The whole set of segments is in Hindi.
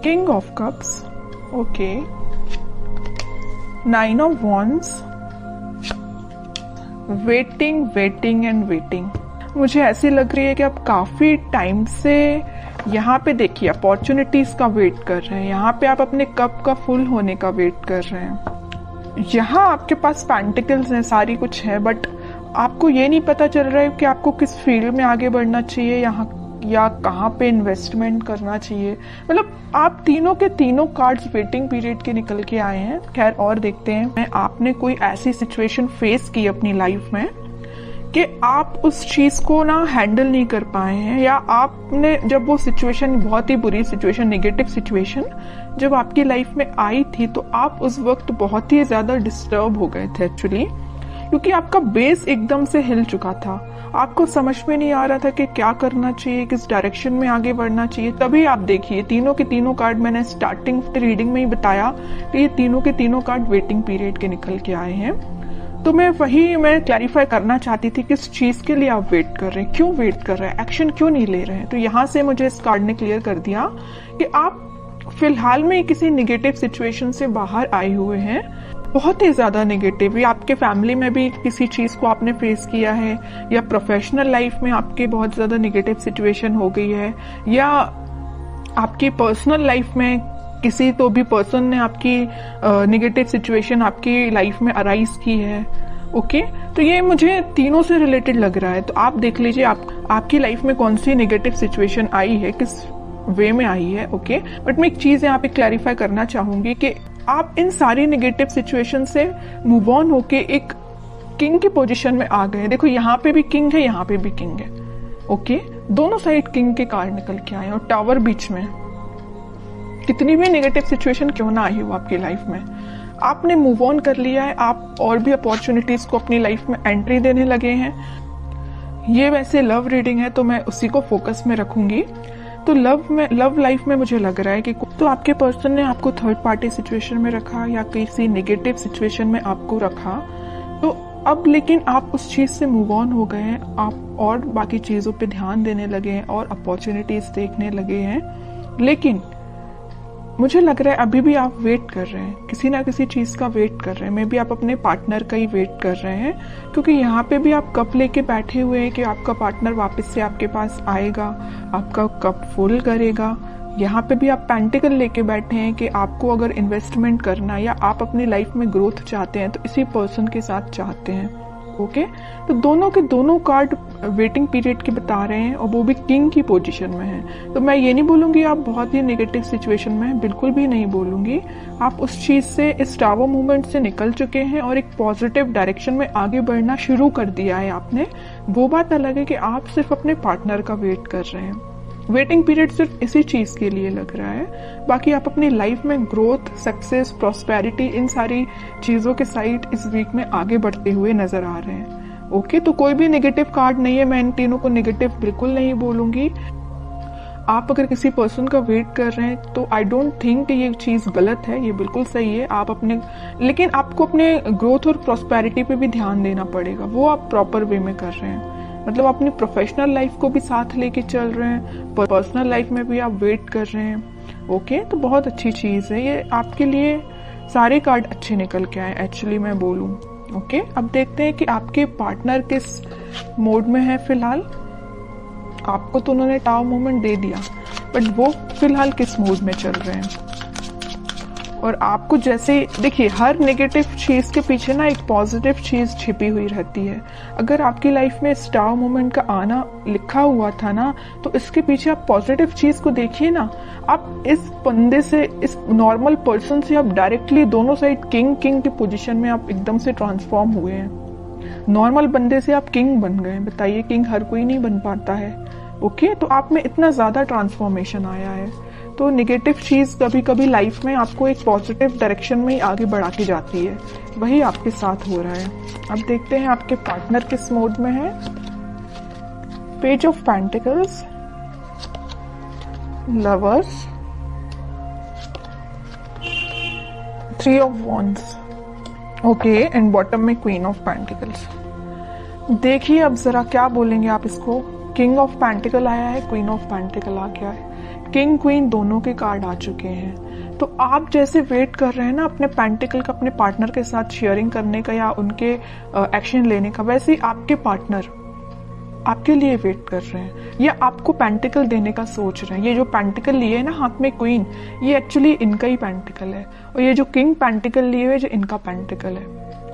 King of cups, okay, 9 of wands, waiting waiting and waiting. मुझे ऐसी लग रही है कि आप काफी टाइम से यहाँ पे देखिए अपॉर्चुनिटीज का वेट कर रहे हैं, यहाँ पे आप अपने कप का फुल होने का वेट कर रहे हैं। यहाँ आपके पास पेंटिकल्स हैं, सारी कुछ है, बट आपको ये नहीं पता चल रहा है कि आपको किस फील्ड में आगे बढ़ना चाहिए यहाँ या कहाँ पे इन्वेस्टमेंट करना चाहिए। मतलब आप तीनों के तीनों कार्ड्स वेटिंग पीरियड के निकल के आए हैं। खैर और देखते हैं, आपने कोई ऐसी सिचुएशन फेस की अपनी लाइफ में कि आप उस चीज को ना हैंडल नहीं कर पाए हैं, या आपने जब वो सिचुएशन, बहुत ही बुरी सिचुएशन, नेगेटिव सिचुएशन जब आपकी लाइफ में आई थी, तो आप उस वक्त बहुत ही ज्यादा डिस्टर्ब हो गए थे एक्चुअली, क्योंकि आपका बेस एकदम से हिल चुका था। आपको समझ में नहीं आ रहा था कि क्या करना चाहिए, किस डायरेक्शन में आगे बढ़ना चाहिए। तभी आप देखिए तीनों के तीनों कार्ड, मैंने स्टार्टिंग रीडिंग में ही बताया कि ये तीनों के तीनों कार्ड वेटिंग पीरियड के निकल के आए हैं। तो मैं क्लैरिफाई करना चाहती थी किस चीज के लिए आप वेट कर रहे हैं, क्यों वेट कर रहे हैं, एक्शन क्यों नहीं ले रहे हैं। तो यहाँ से मुझे इस कार्ड ने क्लियर कर दिया कि आप फिलहाल में किसी निगेटिव सिचुएशन से बाहर आए हुए हैं, बहुत ही ज्यादा नेगेटिव, या आपके फैमिली में भी किसी चीज को आपने फेस किया है, या प्रोफेशनल लाइफ में आपके बहुत ज्यादा नेगेटिव सिचुएशन हो गई है, या आपकी पर्सनल लाइफ में किसी तो भी पर्सन ने आपकी नेगेटिव सिचुएशन आपकी लाइफ में अराइज की है। ओके, तो ये मुझे तीनों से रिलेटेड लग रहा है। तो आप देख लीजिए आपकी लाइफ में कौन सी नेगेटिव सिचुएशन आई है, किस वे में आई है। ओके, बट मैं एक चीज यहाँ पे क्लैरिफाई करना चाहूंगी कि आप इन सारी नेगेटिव सिचुएशन से मूव ऑन होके एक किंग की पोजीशन में आ गए। देखो यहाँ पे भी किंग है, यहाँ पे भी किंग है। ओके, दोनों साइड किंग के कार्ड निकल के आए और टावर बीच में। कितनी भी नेगेटिव सिचुएशन क्यों ना आई हो आपकी लाइफ में, आपने मूव ऑन कर लिया है, आप और भी अपॉर्चुनिटीज को अपनी लाइफ में एंट्री देने लगे हैं। ये वैसे लव रीडिंग है तो मैं उसी को फोकस में रखूंगी। तो लव लाइफ में मुझे लग रहा है कि तो आपके पर्सन ने आपको थर्ड पार्टी सिचुएशन में रखा या किसी नेगेटिव सिचुएशन में आपको रखा, तो अब लेकिन आप उस चीज से मूव ऑन हो गए हैं, आप और बाकी चीजों पे ध्यान देने लगे हैं और अपॉर्चुनिटीज देखने लगे हैं। लेकिन मुझे लग रहा है अभी भी आप वेट कर रहे हैं, किसी ना किसी चीज का वेट कर रहे हैं। मे भी आप अपने पार्टनर का ही वेट कर रहे हैं, क्योंकि यहाँ पे भी आप कप लेके बैठे हुए हैं कि आपका पार्टनर वापस से आपके पास आएगा, आपका कप फुल करेगा। यहाँ पे भी आप पेंटिकल लेके बैठे हैं कि आपको अगर इन्वेस्टमेंट करना है या आप अपनी लाइफ में ग्रोथ चाहते हैं तो इसी पर्सन के साथ चाहते हैं। ओके, तो दोनों के दोनों कार्ड वेटिंग पीरियड के बता रहे हैं और वो भी किंग की पोजीशन में है। तो मैं ये नहीं बोलूंगी आप बहुत ही नेगेटिव सिचुएशन में हैं, बिल्कुल भी नहीं बोलूंगी। आप उस चीज से, इस टावर मूवमेंट से निकल चुके हैं और एक पॉजिटिव डायरेक्शन में आगे बढ़ना शुरू कर दिया है आपने। वो बात अलग है कि आप सिर्फ अपने पार्टनर का वेट कर रहे हैं। वेटिंग पीरियड सिर्फ इसी चीज के लिए लग रहा है, बाकी आप अपनी लाइफ में ग्रोथ, सक्सेस, प्रॉस्पेरिटी, इन सारी चीजों के साइड इस वीक में आगे बढ़ते हुए नजर आ रहे हैं। ओके, तो कोई भी नेगेटिव कार्ड नहीं है, मैं इन तीनों को नेगेटिव बिल्कुल नहीं बोलूंगी। आप अगर किसी पर्सन का वेट कर रहे हैं तो आई डोंट थिंक कि ये चीज गलत है, ये बिल्कुल सही है। आप अपने, लेकिन आपको अपने ग्रोथ और प्रॉस्पेरिटी पे भी ध्यान देना पड़ेगा, वो आप प्रॉपर वे में कर रहे हैं। मतलब अपनी प्रोफेशनल लाइफ को भी साथ लेके चल रहे हैं, पर्सनल लाइफ में भी आप वेट कर रहे हैं। ओके, तो बहुत अच्छी चीज है ये, आपके लिए सारे कार्ड अच्छे निकल के आए एक्चुअली मैं बोलूं। ओके, अब देखते हैं कि आपके पार्टनर किस मोड में है फिलहाल। आपको तो उन्होंने टावर मूवमेंट दे दिया, बट वो फिलहाल किस मोड में चल रहे हैं। और आपको जैसे देखिए, हर नेगेटिव चीज के पीछे ना एक पॉजिटिव चीज छिपी हुई रहती है। अगर आपकी लाइफ में स्टार मोमेंट का आना लिखा हुआ था ना, तो इसके पीछे आप पॉजिटिव चीज को देखिए ना। आप इस बंदे से, इस नॉर्मल पर्सन से आप डायरेक्टली दोनों साइड किंग की पोजीशन में आप एकदम से ट्रांसफॉर्म हुए हैं। नॉर्मल बंदे से आप किंग बन गए। बताइए, किंग हर कोई नहीं बन पाता है। ओके, तो आप में इतना ज्यादा ट्रांसफॉर्मेशन आया है। तो नेगेटिव चीज कभी कभी लाइफ में आपको एक पॉजिटिव डायरेक्शन में ही आगे बढ़ा के जाती है, वही आपके साथ हो रहा है। अब देखते हैं आपके पार्टनर किस मोड में है। Page of pentacles, lovers, 3 of wands, okay, and bottom में क्वीन ऑफ पेंटिकल्स। देखिए अब जरा क्या बोलेंगे आप इसको। किंग ऑफ पेंटिकल आया है, क्वीन ऑफ पेंटिकल आ गया है। किंग क्वीन दोनों के कार्ड आ चुके हैं। तो आप जैसे वेट कर रहे हैं ना अपने पेंटिकल का अपने पार्टनर के साथ शेयरिंग करने का या उनके एक्शन लेने का, वैसे ही आपके पार्टनर आपके लिए वेट कर रहे हैं या आपको पेंटिकल देने का सोच रहे हैं। ये जो पेंटिकल लिए है ना हाथ में क्वीन, ये एक्चुअली इनका ही पेंटिकल है, और ये जो किंग पेंटिकल लिए हुए जो इनका पेंटिकल है।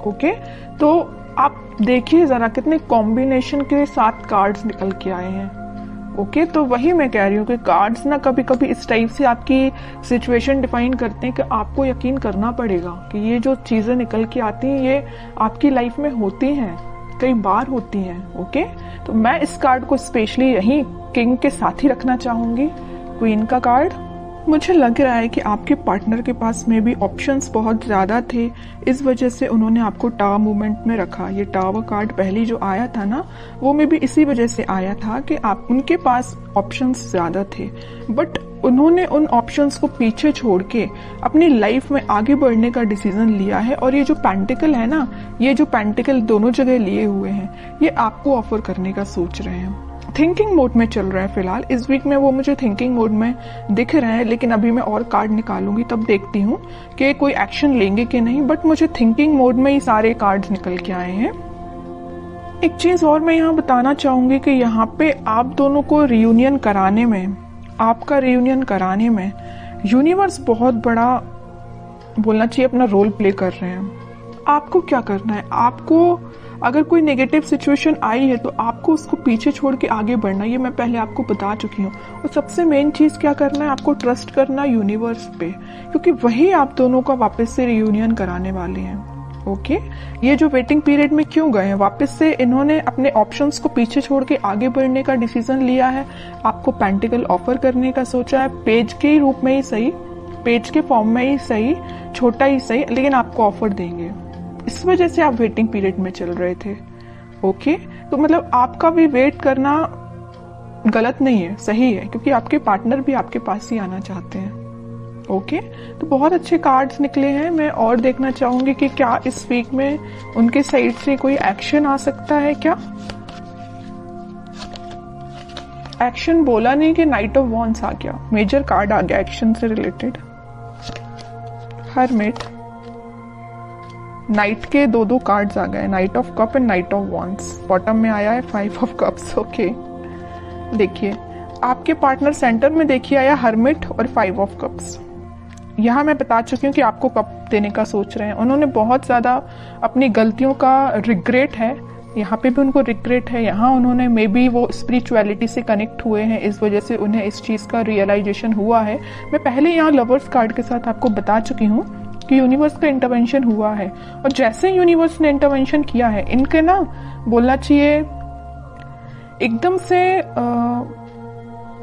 ओके, तो आप देखिए जरा कितने कॉम्बिनेशन के साथ कार्ड्स निकल के आए हैं। ओके, तो वही मैं कह रही हूँ कि कार्ड्स ना कभी कभी इस टाइप से आपकी सिचुएशन डिफाइन करते हैं कि आपको यकीन करना पड़ेगा कि ये जो चीजें निकल के आती हैं ये आपकी लाइफ में होती हैं, कई बार होती हैं। ओके, तो मैं इस कार्ड को स्पेशली यहीं किंग के साथ ही रखना चाहूंगी, क्वीन का कार्ड। मुझे लग रहा है कि आपके पार्टनर के पास में भी ऑप्शंस बहुत ज्यादा थे, इस वजह से उन्होंने आपको टावर मूवमेंट में रखा। ये टावर कार्ड पहली जो आया था ना, वो में भी इसी वजह से आया था कि आप उनके पास ऑप्शंस ज्यादा थे, बट उन्होंने उन ऑप्शंस को पीछे छोड़ के अपनी लाइफ में आगे बढ़ने का डिसीजन लिया है। और ये जो पेंटिकल है ना, ये जो पेंटिकल दोनों जगह लिए हुए हैं, ये आपको ऑफर करने का सोच रहे हैं। थिंकिंग मोड में चल रहा है फिलहाल, इस वीक में वो मुझे थिंकिंग मोड में दिख रहे हैं, लेकिन अभी मैं और कार्ड निकालूंगी तब देखती हूँ कि कोई एक्शन लेंगे कि नहीं, बट मुझे थिंकिंग मोड में ही सारे कार्ड्स निकल के आए हैं। एक चीज और मैं यहाँ बताना चाहूंगी कि यहाँ पे आप दोनों को रियूनियन कराने में, आपका रियूनियन कराने में यूनिवर्स बहुत बड़ा बोलना चाहिए अपना रोल प्ले कर रहे हैं। आपको क्या करना है, आपको अगर कोई नेगेटिव सिचुएशन आई है तो आपको उसको पीछे छोड़ के आगे बढ़ना, ये मैं पहले आपको बता चुकी हूँ। और सबसे मेन चीज क्या करना है, आपको ट्रस्ट करना यूनिवर्स पे, क्योंकि वही आप दोनों का वापस से रियूनियन कराने वाले हैं। ओके, ये जो वेटिंग पीरियड में क्यों गए हैं, वापस से इन्होंने अपने ऑप्शंस को पीछे छोड़ के आगे बढ़ने का डिसीजन लिया है, आपको पेंटिकल ऑफर करने का सोचा है, पेज के रूप में ही सही, पेज के फॉर्म में ही सही, छोटा ही सही, लेकिन आपको ऑफर देंगे। इस वजह से आप वेटिंग पीरियड में चल रहे थे। ओके, तो मतलब आपका भी वेट करना गलत नहीं है, सही है, क्योंकि आपके पार्टनर भी आपके पास ही आना चाहते हैं। ओके, तो बहुत अच्छे कार्ड्स निकले हैं। मैं और देखना चाहूंगी कि क्या इस वीक में उनके साइड से कोई एक्शन आ सकता है। क्या एक्शन बोला नहीं कि नाइट ऑफ वॉन्ड्स आ गया, मेजर कार्ड आ गया एक्शन से रिलेटेड। हरमिट, नाइट के दो कार्ड्स आ गए, night of cup and night of wands. Bottom में आया है 5 ऑफ कप्स। ओके, देखिए आपके पार्टनर सेंटर में देखिए आया हरमिट और 5 ऑफ कप्स। यहाँ मैं बता चुकी हूँ कि आपको कप देने का सोच रहे हैं। उन्होंने बहुत ज्यादा अपनी गलतियों का रिग्रेट है, यहाँ पे भी उनको रिग्रेट है, यहाँ उन्होंने मे बी वो स्पिरिचुअलिटी से कनेक्ट हुए हैं, इस वजह से उन्हें इस चीज का रियलाइजेशन हुआ है। मैं पहले यहाँ लवर्स कार्ड के साथ आपको बता चुकी हूँ कि यूनिवर्स का इंटरवेंशन हुआ है, और जैसे यूनिवर्स ने इंटरवेंशन किया है, इनके ना बोलना चाहिए एकदम से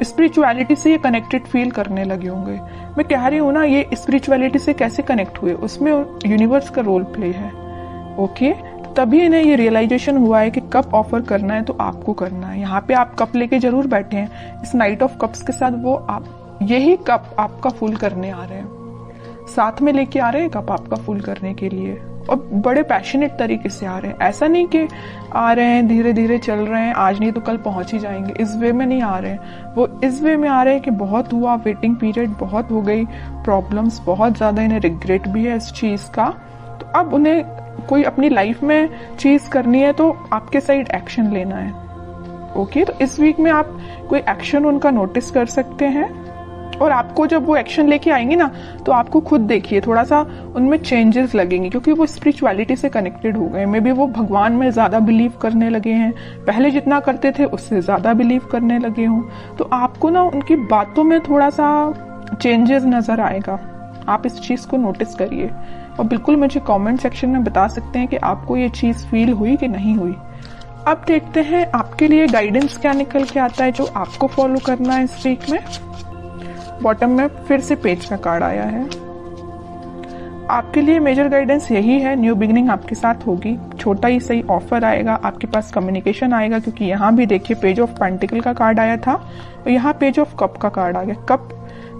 स्पिरिचुअलिटी से ये कनेक्टेड फील करने लगे होंगे। मैं कह रही हूँ ना, ये स्पिरिचुअलिटी से कैसे कनेक्ट हुए, उसमें यूनिवर्स का रोल प्ले है। ओके, तो तभी इन्हें ये रियलाइजेशन हुआ है कि कप ऑफर करना है तो आपको करना है। यहाँ पे आप कप लेके जरूर बैठे हैं, इस नाइट ऑफ कप्स के साथ वो आप यही कप आपका फुल करने आ रहे हैं, साथ में लेके आ रहे हैं कप आपका फुल करने के लिए, और बड़े पैशनेट तरीके से आ रहे हैं। ऐसा नहीं कि आ रहे हैं धीरे धीरे चल रहे हैं, आज नहीं तो कल पहुंच ही जाएंगे, इस वे में नहीं आ रहे हैं। वो इस वे में आ रहे हैं कि बहुत हुआ, वेटिंग पीरियड बहुत हो गई, प्रॉब्लम्स बहुत ज्यादा, इन्हें रिग्रेट भी है इस चीज का। तो अब उन्हें कोई अपनी लाइफ में चीज करनी है तो आपके साइड एक्शन लेना है। ओके, तो इस वीक में आप कोई एक्शन उनका नोटिस कर सकते हैं, और आपको जब वो एक्शन लेके आएंगे ना, तो आपको खुद देखिए थोड़ा सा उनमें चेंजेस लगेंगे, क्योंकि वो स्पिरिचुअलिटी से कनेक्टेड हो गए। मे बी वो भगवान में ज्यादा बिलीव करने लगे हैं, पहले जितना करते थे उससे ज्यादा बिलीव करने लगे हों। तो आपको ना उनकी बातों में थोड़ा सा चेंजेस नजर आएगा, आप इस चीज को नोटिस करिए, और बिल्कुल मुझे कमेंट सेक्शन में बता सकते हैं कि आपको ये चीज फील हुई कि नहीं हुई। अब देखते हैं आपके लिए गाइडेंस क्या निकल के आता है जो आपको फॉलो करना है इस वीक में। बॉटम में फिर से पेज का कार्ड आया है। आपके लिए मेजर गाइडेंस यही है, न्यू बिगिनिंग आपके साथ होगी, छोटा ही सही ऑफर आएगा, आपके पास कम्युनिकेशन आएगा, क्योंकि यहाँ भी देखिए पेज ऑफ पेंटिकल का कार्ड आया था और यहाँ पेज ऑफ कप का कार्ड आ गया। कप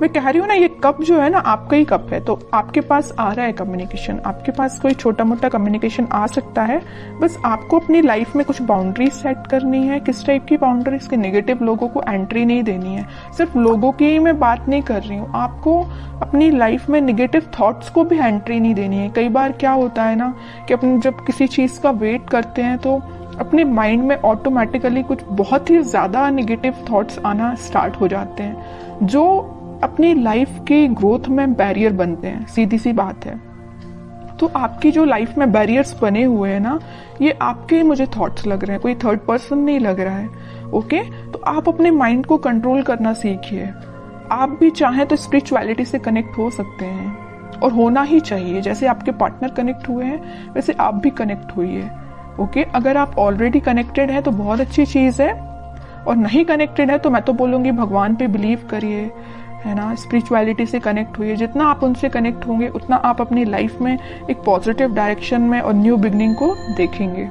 मैं कह रही हूँ ना, ये कप जो है ना आपका ही कप है, तो आपके पास आ रहा है कम्युनिकेशन, आपके पास कोई छोटा मोटा कम्युनिकेशन आ सकता है। बस आपको अपनी लाइफ में कुछ बाउंड्रीज सेट करनी है। किस टाइप की बाउंड्रीज? के नेगेटिव लोगों को एंट्री नहीं देनी है। सिर्फ लोगों की ही मैं बात नहीं कर रही हूँ, आपको अपनी लाइफ में नेगेटिव थॉट्स को भी एंट्री नहीं देनी है। कई बार क्या होता है ना कि अपन जब किसी चीज का वेट करते हैं तो अपने माइंड में ऑटोमेटिकली कुछ बहुत ही ज्यादा नेगेटिव थॉट्स आना स्टार्ट हो जाते हैं, जो अपनी लाइफ की ग्रोथ में बैरियर बनते हैं। सीधी सी बात है। तो आपकी जो लाइफ में बैरियर्स बने हुए हैं ना, ये आपके मुझे थॉट्स लग रहे हैं, कोई थर्ड पर्सन नहीं लग रहा है। ओके, तो आप अपने माइंड को कंट्रोल करना सीखिए। आप भी चाहें तो स्पिरिचुअलिटी से कनेक्ट हो सकते हैं, और होना ही चाहिए। जैसे आपके पार्टनर कनेक्ट हुए हैं वैसे आप भी कनेक्ट हुई है। ओके, अगर आप ऑलरेडी कनेक्टेड है तो बहुत अच्छी चीज है, और नहीं कनेक्टेड है तो मैं तो बोलूंगी भगवान पे बिलीव करिए, है ना, स्पिरिचुअलिटी से कनेक्ट हुई है। जितना आप उनसे कनेक्ट होंगे उतना आप अपनी लाइफ में एक पॉजिटिव डायरेक्शन में और न्यू बिगनिंग को देखेंगे।